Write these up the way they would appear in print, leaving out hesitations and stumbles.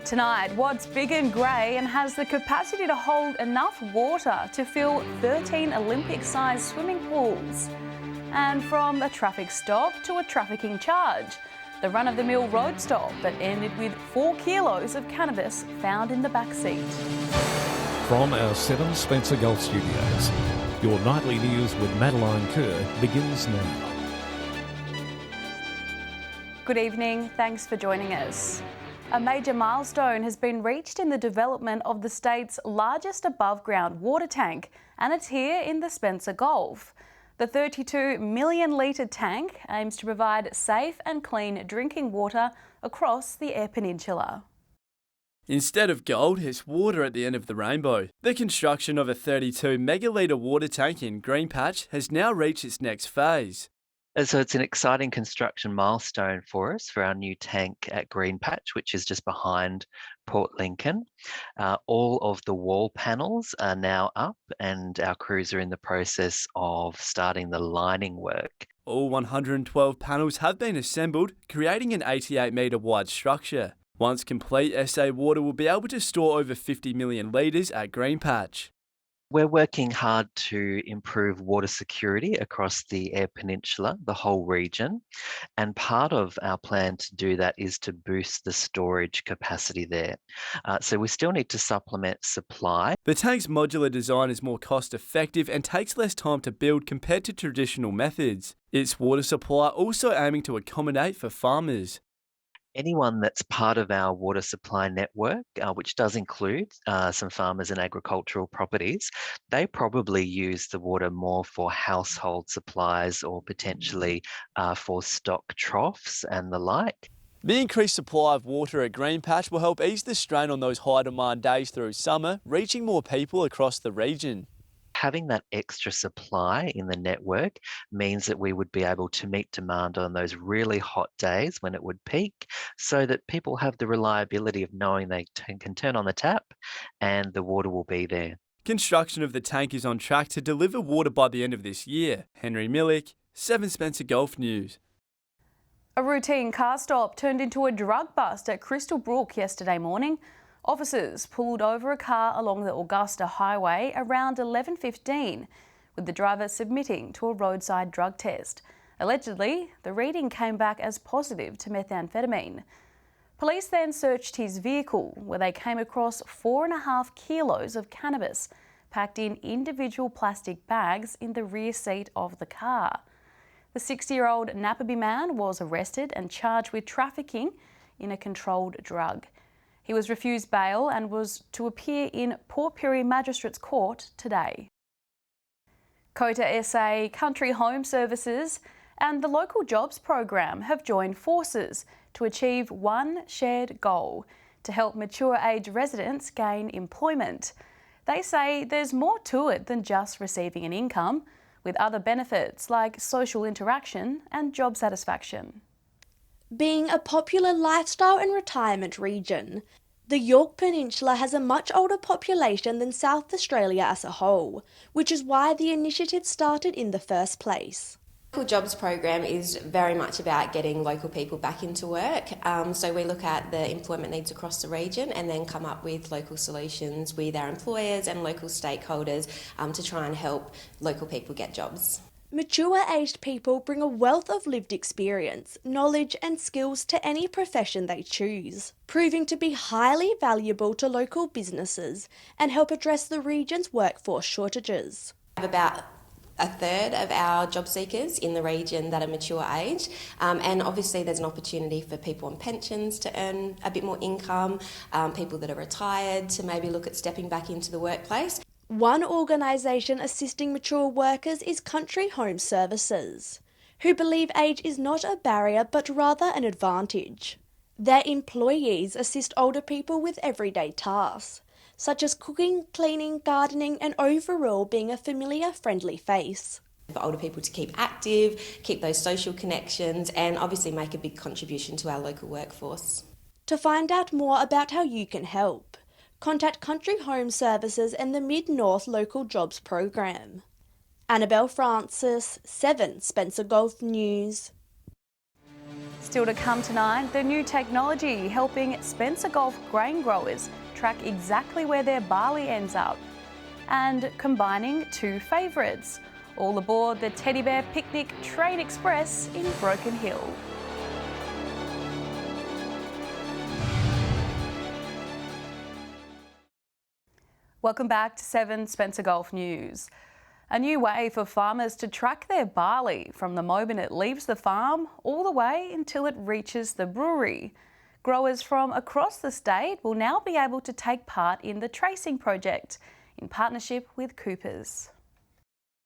Tonight, what's big and grey and has the capacity to hold enough water to fill 13 Olympic-sized swimming pools? And from a traffic stop to a trafficking charge, the run-of-the-mill road stop that ended with 4 kilos of cannabis found in the backseat. From our 7 Spencer Gulf Studios, your nightly news with Madeline Kerr begins now. Good evening, thanks for joining us. A major milestone has been reached in the development of the state's largest above-ground water tank, and it's here in the Spencer Gulf. The 32 million litre tank aims to provide safe and clean drinking water across the Eyre Peninsula. Instead of gold, it's water at the end of the rainbow. The construction of a 32 megalitre water tank in Green Patch has now reached its next phase. So it's an exciting construction milestone for us for our new tank at Green Patch, which is just behind Port Lincoln. All of the wall panels are now up and our crews are in the process of starting the lining work. All 112 panels have been assembled, creating an 88 metre wide structure. Once complete, SA Water will be able to store over 50 million litres at Green Patch. We're working hard to improve water security across the Eyre Peninsula, the whole region, and part of our plan to do that is to boost the storage capacity there. So we still need to supplement supply. The tank's modular design is more cost effective and takes less time to build compared to traditional methods. Its water supply also aiming to accommodate for farmers. Anyone that's part of our water supply network, which does include some farmers and agricultural properties, they probably use the water more for household supplies or potentially for stock troughs and the like. The increased supply of water at Green Patch will help ease the strain on those high demand days through summer, reaching more people across the region. Having that extra supply in the network means that we would be able to meet demand on those really hot days when it would peak, so that people have the reliability of knowing they can turn on the tap and the water will be there. Construction of the tank is on track to deliver water by the end of this year. Henry Millick, 7 Spencer Gulf News. A routine car stop turned into a drug bust at Crystal Brook yesterday morning. Officers pulled over a car along the Augusta Highway around 11:15, with the driver submitting to a roadside drug test. Allegedly, the reading came back as positive to methamphetamine. Police then searched his vehicle, where they came across 4.5 kilos of cannabis packed in individual plastic bags in the rear seat of the car. The 60-year-old Napaby man was arrested and charged with trafficking in a controlled drug. He was refused bail and was to appear in Port Pirie Magistrates Court today. Kota SA, Country Home Services and the Local Jobs Program have joined forces to achieve one shared goal: to help mature age residents gain employment. They say there's more to it than just receiving an income, with other benefits like social interaction and job satisfaction. Being a popular lifestyle and retirement region, the Yorke Peninsula has a much older population than South Australia as a whole, which is why the initiative started in the first place. The Local Jobs Program is very much about getting local people back into work. So we look at the employment needs across the region and then come up with local solutions with our employers and local stakeholders to try and help local people get jobs. Mature-aged people bring a wealth of lived experience, knowledge and skills to any profession they choose, proving to be highly valuable to local businesses and help address the region's workforce shortages. We have about a third of our job seekers in the region that are mature age, and obviously there's an opportunity for people on pensions to earn a bit more income, people that are retired to maybe look at stepping back into the workplace. One organisation assisting mature workers is Country Home Services, who believe age is not a barrier but rather an advantage. Their employees assist older people with everyday tasks, such as cooking, cleaning, gardening and overall being a familiar, friendly face. For older people to keep active, keep those social connections and obviously make a big contribution to our local workforce. To find out more about how you can help, contact Country Home Services and the Mid-North Local Jobs Program. Annabelle Francis, 7 Spencer Gulf News. Still to come tonight, the new technology helping Spencer Gulf grain growers track exactly where their barley ends up, and combining two favourites, all aboard the Teddy Bear Picnic Train Express in Broken Hill. Welcome back to 7 Spencer Gulf News. A new way for farmers to track their barley from the moment it leaves the farm all the way until it reaches the brewery. Growers from across the state will now be able to take part in the tracing project in partnership with Coopers.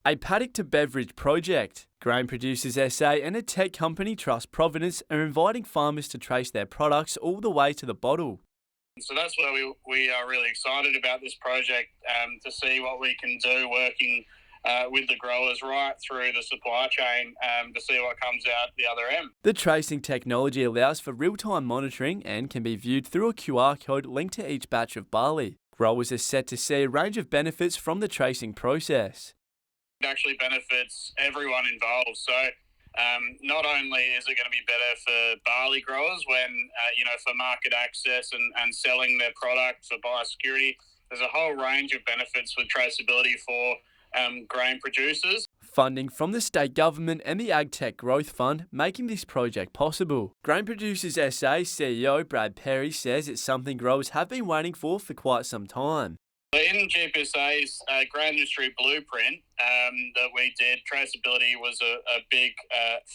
A paddock to beverage project. Grain Producers SA and a tech company, Trust Providence, are inviting farmers to trace their products all the way to the bottle. So that's where we are really excited about this project, to see what we can do working with the growers right through the supply chain, to see what comes out the other end. The tracing technology allows for real-time monitoring and can be viewed through a QR code linked to each batch of barley. Growers are set to see a range of benefits from the tracing process. It actually benefits everyone involved. So not only is it going to be better for barley growers when, for market access and selling their product for biosecurity, there's a whole range of benefits with traceability for grain producers. Funding from the state government and the AgTech Growth Fund making this project possible. Grain Producers SA CEO Brad Perry says it's something growers have been waiting for quite some time. In GPSA's grain industry blueprint that we did, traceability was a big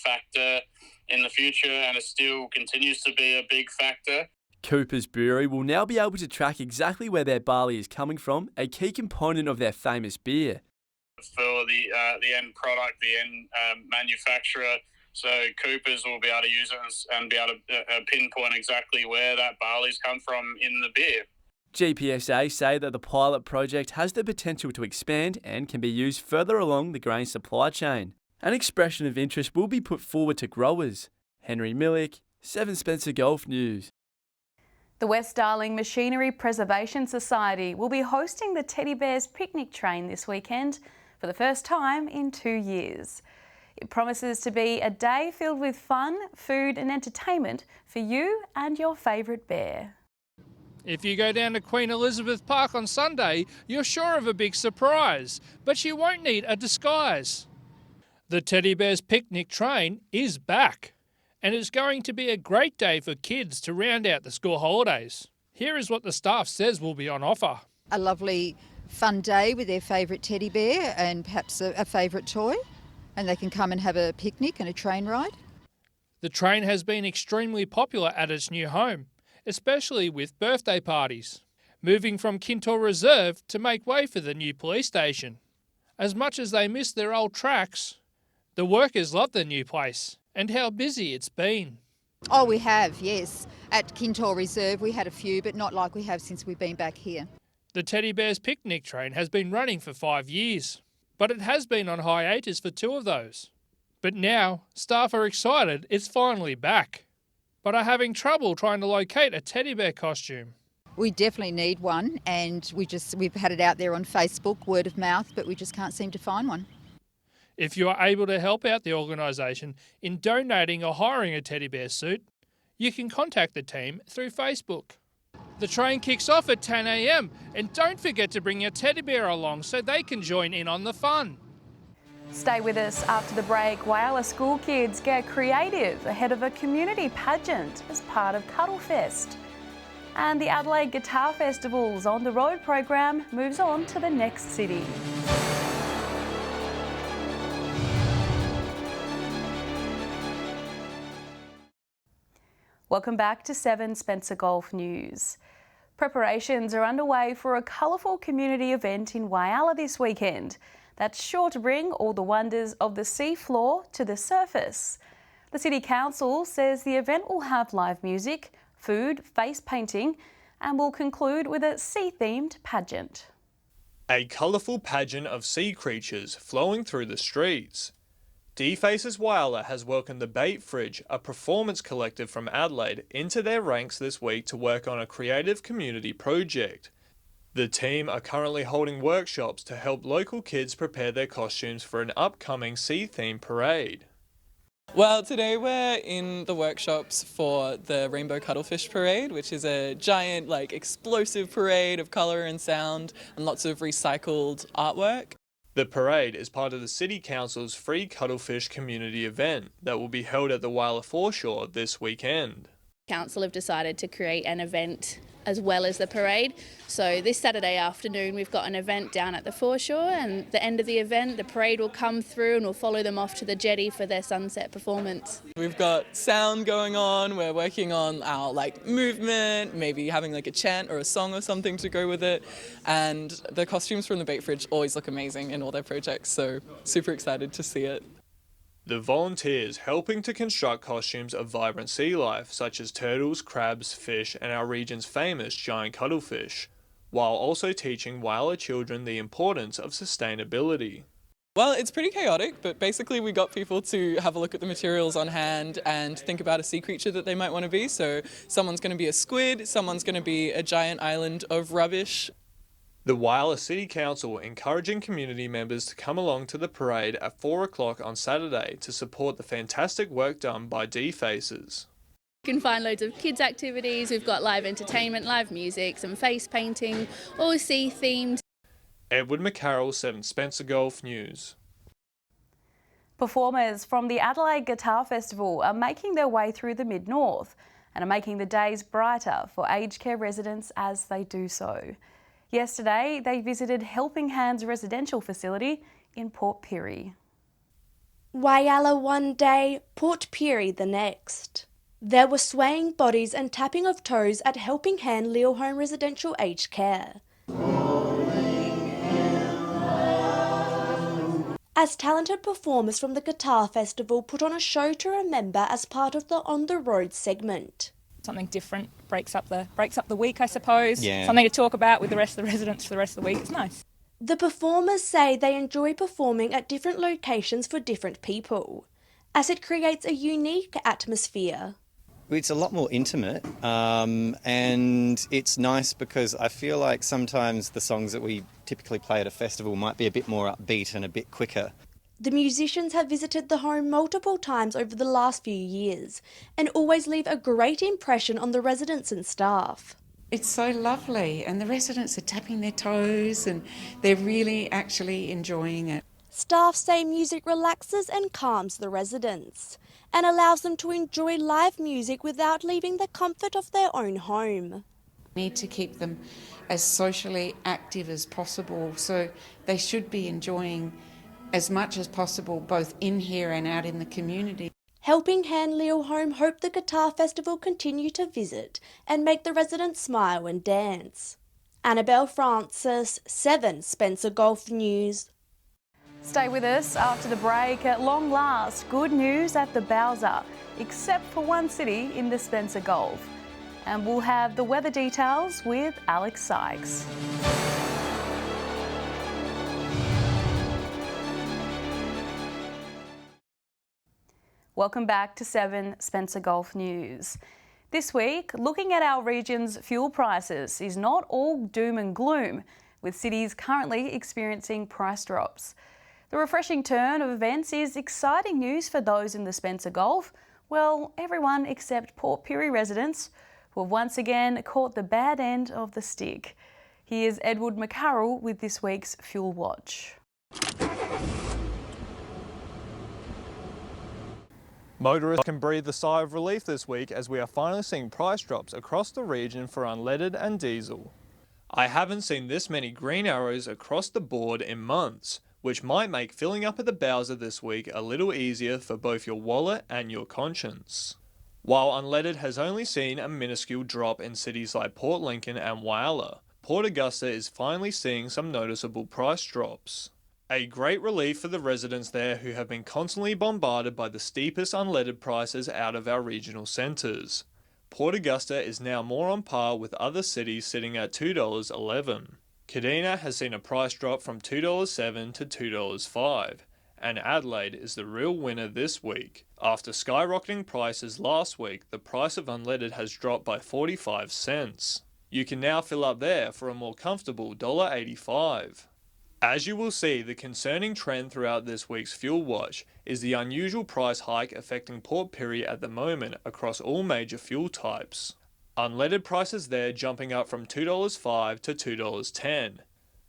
factor in the future, and it still continues to be a big factor. Cooper's Brewery will now be able to track exactly where their barley is coming from, a key component of their famous beer. For the end product, the end manufacturer, so Coopers will be able to use it and be able to pinpoint exactly where that barley's come from in the beer. GPSA say that the pilot project has the potential to expand and can be used further along the grain supply chain. An expression of interest will be put forward to growers. Henry Millick, 7 Spencer Gulf News. The West Darling Machinery Preservation Society will be hosting the Teddy Bears Picnic Train this weekend for the first time in 2 years. It promises to be a day filled with fun, food and entertainment for you and your favourite bear. If you go down to Queen Elizabeth Park on Sunday, you're sure of a big surprise, but you won't need a disguise. The Teddy Bears Picnic Train is back, and it's going to be a great day for kids to round out the school holidays. Here is what the staff says will be on offer. A lovely fun day with their favourite teddy bear and perhaps a favourite toy, and they can come and have a picnic and a train ride. The train has been extremely popular at its new home, especially with birthday parties, moving from Kintore Reserve to make way for the new police station. As much as they miss their old tracks, the workers love the new place and how busy it's been. Oh, we have, yes. At Kintore Reserve we had a few, but not like we have since we've been back here. The Teddy Bears Picnic Train has been running for 5 years, but it has been on hiatus for 2 of those. But now, staff are excited it's finally back, but are having trouble trying to locate a teddy bear costume. We definitely need one, and we've had it out there on Facebook, word of mouth, but we just can't seem to find one. If you are able to help out the organisation in donating or hiring a teddy bear suit, you can contact the team through Facebook. The train kicks off at 10 a.m, and don't forget to bring your teddy bear along so they can join in on the fun. Stay with us after the break. Whyalla school kids get creative ahead of a community pageant as part of Cuddlefest. And the Adelaide Guitar Festival's On the Road program moves on to the next city. Welcome back to 7 Spencer Gulf News. Preparations are underway for a colourful community event in Whyalla this weekend that's sure to bring all the wonders of the seafloor to the surface. The City Council says the event will have live music, food, face painting, and will conclude with a sea-themed pageant. A colourful pageant of sea creatures flowing through the streets. D-Faces Whyalla has welcomed the Bait Fridge, a performance collective from Adelaide, into their ranks this week to work on a creative community project. The team are currently holding workshops to help local kids prepare their costumes for an upcoming sea-themed parade. Well, today we're in the workshops for the Rainbow Cuttlefish Parade, which is a giant, explosive parade of colour and sound and lots of recycled artwork. The parade is part of the City Council's free cuttlefish community event that will be held at the Whyalla foreshore this weekend. Council have decided to create an event as well as the parade. So this Saturday afternoon we've got an event down at the foreshore, and at the end of the event the parade will come through and we'll follow them off to the jetty for their sunset performance. We've got sound going on, we're working on our movement, maybe having a chant or a song or something to go with it, and the costumes from the Bait Fridge always look amazing in all their projects, so super excited to see it. The volunteers helping to construct costumes of vibrant sea life such as turtles, crabs, fish and our region's famous giant cuttlefish, while also teaching Whyalla children the importance of sustainability. Well, it's pretty chaotic, but basically we got people to have a look at the materials on hand and think about a sea creature that they might want to be. So someone's going to be a squid, someone's going to be a giant island of rubbish. The Whyalla City Council encouraging community members to come along to the parade at 4 o'clock on Saturday to support the fantastic work done by D-Faces. You can find loads of kids activities, we've got live entertainment, live music, some face painting, all sea themed. Edward McCarroll, 7 Spencer Golf News. Performers from the Adelaide Guitar Festival are making their way through the Mid-North and are making the days brighter for aged care residents as they do so. Yesterday, they visited Helping Hands residential facility in Port Pirie. Whyalla one day, Port Pirie the next. There were swaying bodies and tapping of toes at Helping Hand Leo Home Residential Aged Care. As talented performers from the Guitar Festival put on a show to remember as part of the On the Road segment. Something different, breaks up the week, I suppose. Yeah. Something to talk about with the rest of the residents for the rest of the week. It's nice. The performers say they enjoy performing at different locations for different people, as it creates a unique atmosphere. It's a lot more intimate, and it's nice because I feel like sometimes the songs that we typically play at a festival might be a bit more upbeat and a bit quicker. The musicians have visited the home multiple times over the last few years and always leave a great impression on the residents and staff. It's so lovely, and the residents are tapping their toes and they're really actually enjoying it. Staff say music relaxes and calms the residents and allows them to enjoy live music without leaving the comfort of their own home. We need to keep them as socially active as possible, so they should be enjoying as much as possible both in here and out in the community. Helping Hand Leo Home hope the Guitar Festival continue to visit and make the residents smile and dance. Annabelle Francis, 7 Spencer Golf News. Stay with us after the break. At long last, good news at the Bowser, except for one city in the Spencer Gulf. And we'll have the weather details with Alex Sykes. Welcome back to 7 Spencer Golf News. This week, looking at our region's fuel prices is not all doom and gloom, with cities currently experiencing price drops. The refreshing turn of events is exciting news for those in the Spencer Gulf. Well, everyone except Port Pirie residents who have once again caught the bad end of the stick. Here's Edward McCarroll with this week's Fuel Watch. Motorists can breathe a sigh of relief this week as we are finally seeing price drops across the region for unleaded and diesel. I haven't seen this many green arrows across the board in months, which might make filling up at the Bowser this week a little easier for both your wallet and your conscience. While unleaded has only seen a minuscule drop in cities like Port Lincoln and Whyalla, Port Augusta is finally seeing some noticeable price drops. A great relief for the residents there who have been constantly bombarded by the steepest unleaded prices out of our regional centres. Port Augusta is now more on par with other cities sitting at $2.11. Kadina has seen a price drop from $2.07 to $2.05, and Adelaide is the real winner this week. After skyrocketing prices last week, the price of unleaded has dropped by 45 cents. You can now fill up there for a more comfortable $1.85. As you will see, the concerning trend throughout this week's Fuel Watch is the unusual price hike affecting Port Pirie at the moment across all major fuel types. Unleaded prices there jumping up from $2.05 to $2.10.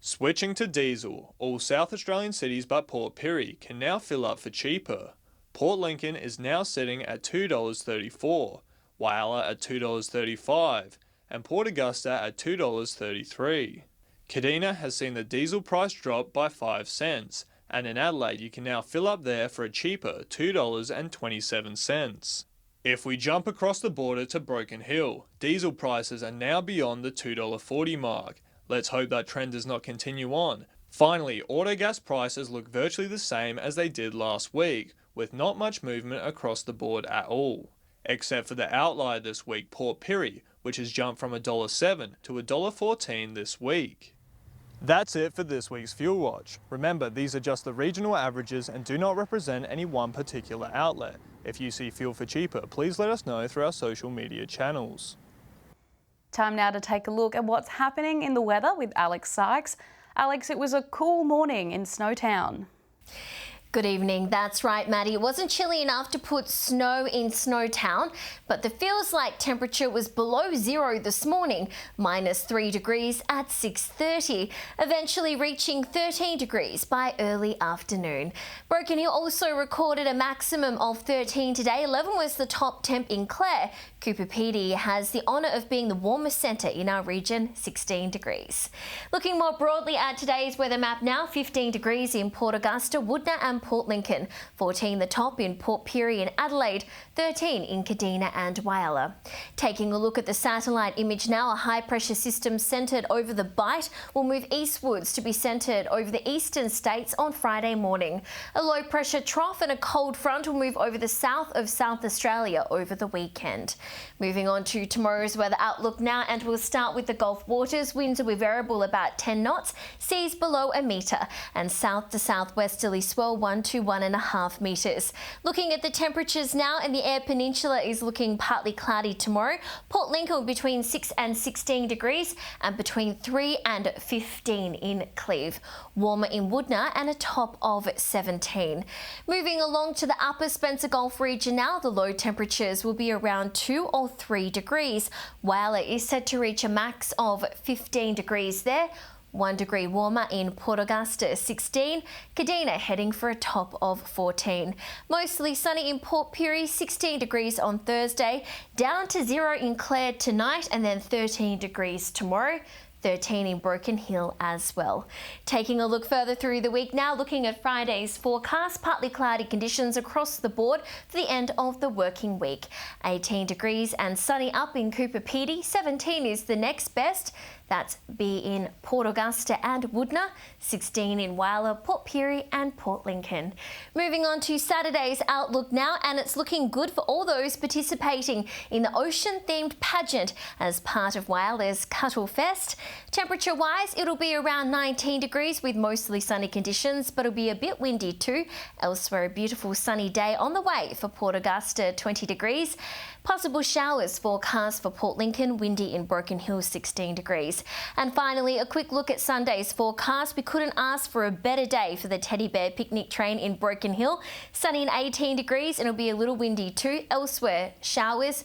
Switching to diesel, all South Australian cities but Port Pirie can now fill up for cheaper. Port Lincoln is now sitting at $2.34, Whyalla at $2.35, and Port Augusta at $2.33. Kadina has seen the diesel price drop by 5 cents, and in Adelaide you can now fill up there for a cheaper $2.27. If we jump across the border to Broken Hill, diesel prices are now beyond the $2.40 mark. Let's hope that trend does not continue on. Finally, autogas prices look virtually the same as they did last week, with not much movement across the board at all. Except for the outlier this week, Port Pirie, which has jumped from $1.07 to $1.14 this week. That's it for this week's Fuel Watch. Remember, these are just the regional averages and do not represent any one particular outlet. If you see fuel for cheaper, please let us know through our social media channels. Time now to take a look at what's happening in the weather with Alex Sykes. Alex, it was a cool morning in Snowtown. Good evening. That's right, Maddie. It wasn't chilly enough to put snow in Snowtown, but the feels-like temperature was below zero this morning, -3 degrees at 6:30, eventually reaching 13 degrees by early afternoon. Broken Hill also recorded a maximum of 13 today. 11 was the top temp in Clare. Cooper Pedy has the honour of being the warmest centre in our region, 16 degrees. Looking more broadly at today's weather map now, 15 degrees in Port Augusta, Woodna and Port Lincoln, 14 the top in Port Pirie and Adelaide, 13 in Kadina and Whyalla. Taking a look at the satellite image now, a high pressure system centred over the Bight will move eastwards to be centred over the eastern states on Friday morning. A low pressure trough and a cold front will move over the south of South Australia over the weekend. Moving on to tomorrow's weather outlook now, and we'll start with the Gulf waters. Winds will be variable about 10 knots, seas below a metre, and south to southwesterly swell 1 to 1.5 metres. Looking at the temperatures now, and the Eyre Peninsula is looking partly cloudy tomorrow. Port Lincoln between 6 and 16 degrees, and between 3 and 15 in Cleve. Warmer in Woodna and a top of 17. Moving along to the upper Spencer Gulf region now, the low temperatures will be around 2 or 3 degrees. Whyalla is set to reach a max of 15 degrees there. 1 degree warmer in Port Augusta, 16. Kadina heading for a top of 14. Mostly sunny in Port Pirie, 16 degrees on Thursday. Down to 0 in Clare tonight, and then 13 degrees tomorrow. 13 in Broken Hill as well. Taking a look further through the week now, looking at Friday's forecast, partly cloudy conditions across the board for the end of the working week. 18 degrees and sunny up in Cooper Pedy. 17 is the next best. That's be in Port Augusta and Woodna, 16 in Whyalla, Port Pirie and Port Lincoln. Moving on to Saturday's outlook now, and it's looking good for all those participating in the ocean-themed pageant as part of Wyalla's Cuttle Fest. Temperature-wise, it'll be around 19 degrees with mostly sunny conditions, but it'll be a bit windy too. Elsewhere, a beautiful sunny day on the way for Port Augusta, 20 degrees. Possible showers forecast for Port Lincoln, windy in Broken Hill, 16 degrees. And finally, a quick look at Sunday's forecast. We couldn't ask for a better day for the Teddy Bear picnic train in Broken Hill. Sunny and 18 degrees, and it'll be a little windy too. Elsewhere, showers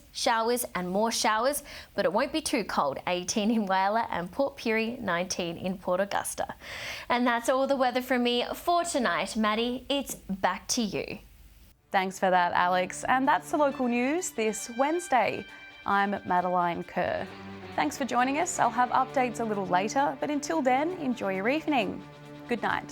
and more showers, but it won't be too cold. 18 in Whyalla and Port Pirie, 19 in Port Augusta. And that's all the weather from me for tonight. Maddie, it's back to you. Thanks for that, Alex. And that's the local news this Wednesday. I'm Madeline Kerr. Thanks for joining us. I'll have updates a little later, but until then, enjoy your evening. Good night.